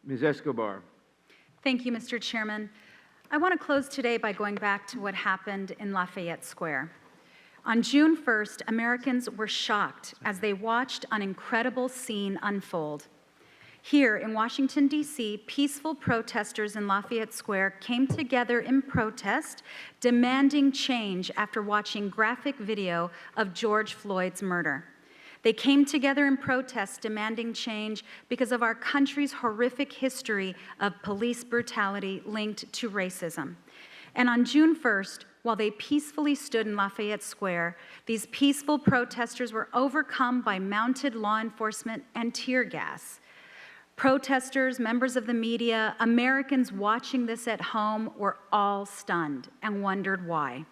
Ms. Escobar. Thank you, Mr. Chairman. I want to close today by going back to what happened in Lafayette Square. On June 1st, Americans were shocked as they watched an incredible scene unfold. Here in Washington, D.C., peaceful protesters in Lafayette Square came together in protest, demanding change after watching graphic video of George Floyd's murder. They came together in protest, demanding change because of our country's horrific history of police brutality linked to racism. And on June 1st, while they peacefully stood in Lafayette Square, these peaceful protesters were overcome by mounted law enforcement and tear gas. Protesters, members of the media, Americans watching this at home were all stunned and wondered why.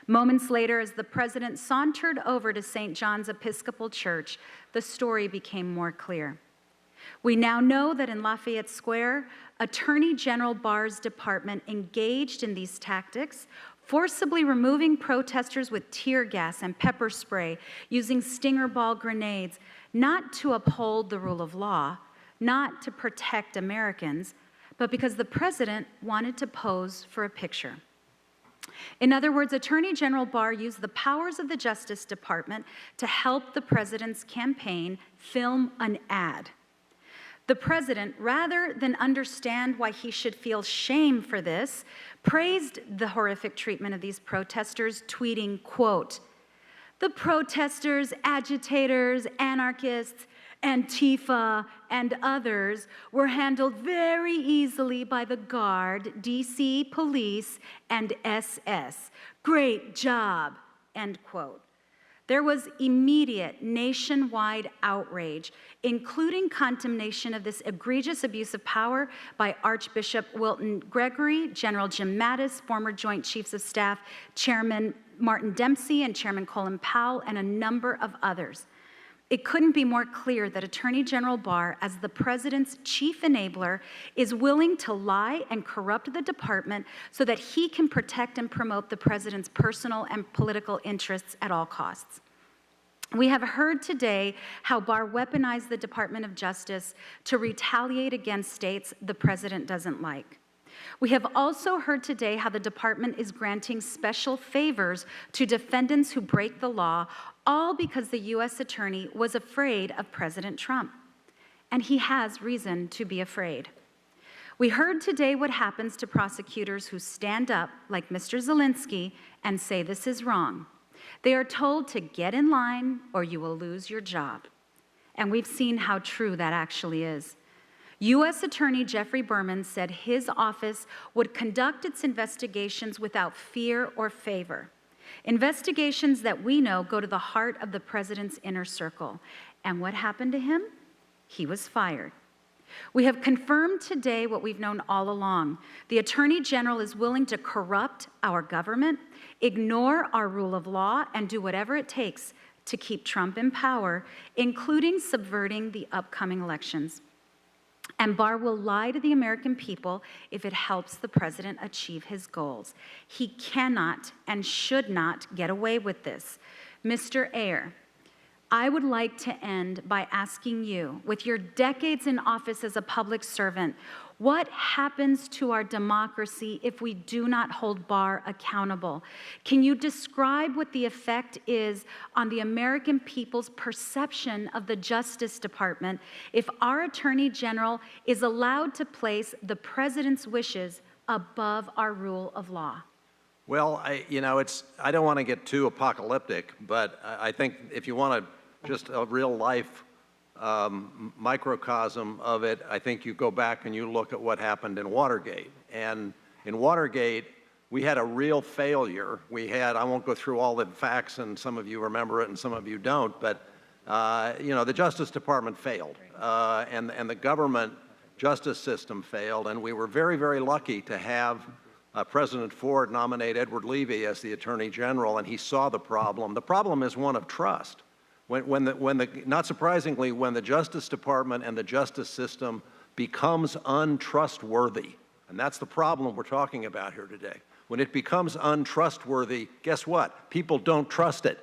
Moments later, as the president sauntered over to St. John's Episcopal Church, the story became more clear. We now know that in Lafayette Square, Attorney General Barr's department engaged in these tactics, forcibly removing protesters with tear gas and pepper spray, using stinger ball grenades, not to uphold the rule of law, not to protect Americans, but because the president wanted to pose for a picture. In other words, Attorney General Barr used the powers of the Justice Department to help the president's campaign film an ad. The president, rather than understand why he should feel shame for this, praised the horrific treatment of these protesters, tweeting, quote, "The protesters, agitators, anarchists, Antifa, and others were handled very easily by the Guard, DC Police, and SS. Great job," end quote. There was immediate nationwide outrage, including condemnation of this egregious abuse of power by Archbishop Wilton Gregory, General Jim Mattis, former Joint Chiefs of Staff Chairman Martin Dempsey, and Chairman Colin Powell, and a number of others. It couldn't be more clear that Attorney General Barr, as the president's chief enabler, is willing to lie and corrupt the department so that he can protect and promote the president's personal and political interests at all costs. We have heard today how Barr weaponized the Department of Justice to retaliate against states the president doesn't like. We have also heard today how the department is granting special favors to defendants who break the law, all because the U.S. attorney was afraid of President Trump. And he has reason to be afraid. We heard today what happens to prosecutors who stand up, like Mr. Zelensky, and say this is wrong. They are told to get in line or you will lose your job. And we've seen how true that actually is. U.S. Attorney Jeffrey Berman said his office would conduct its investigations without fear or favor. Investigations that we know go to the heart of the president's inner circle. And what happened to him? He was fired. We have confirmed today what we've known all along. The Attorney General is willing to corrupt our government, ignore our rule of law, and do whatever it takes to keep Trump in power, including subverting the upcoming elections. And Barr will lie to the American people if it helps the president achieve his goals. He cannot and should not get away with this. Mr. Ayer, I would like to end by asking you, with your decades in office as a public servant, what happens to our democracy if we do not hold Barr accountable? Can you describe what the effect is on the American people's perception of the Justice Department if our Attorney General is allowed to place the president's wishes above our rule of law? Well, I don't want to get too apocalyptic, but I think if you want to just a real life microcosm of it, I think you go back and you look at what happened in Watergate. And in Watergate, we had a real failure. I won't go through all the facts, and some of you remember it and some of you don't, but the Justice Department failed, and the government justice system failed, and we were very, very lucky to have President Ford nominate Edward Levy as the Attorney General, and he saw the problem. The problem is one of trust. Not surprisingly, when the Justice Department and the justice system becomes untrustworthy, and that's the problem we're talking about here today. When it becomes untrustworthy, guess what? People don't trust it.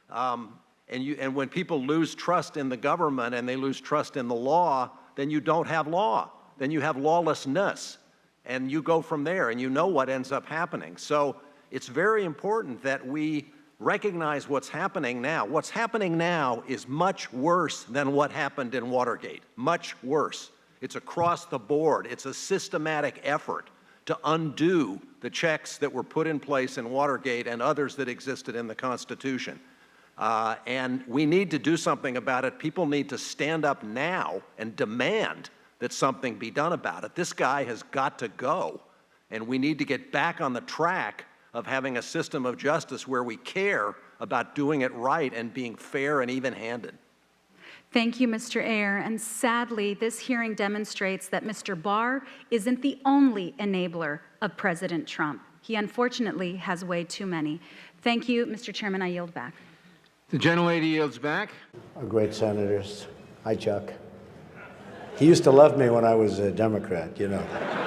And when people lose trust in the government and they lose trust in the law, then you don't have law. then you have lawlessness, and you go from there, and you know what ends up happening. So it's very important that we recognize what's happening now. What's happening now is much worse than what happened in Watergate, much worse. It's across the board. It's a systematic effort to undo the checks that were put in place in Watergate and others that existed in the Constitution. And we need to do something about it. People need to stand up now and demand that something be done about it. This guy has got to go, and we need to get back on the track of having a system of justice where we care about doing it right and being fair and even-handed. Thank you, Mr. Ayer. And sadly, this hearing demonstrates that Mr. Barr isn't the only enabler of President Trump. He unfortunately has way too many. Thank you, Mr. Chairman. I yield back. The gentlelady yields back. Great senators. Hi, Chuck. He used to love me when I was a Democrat, you know.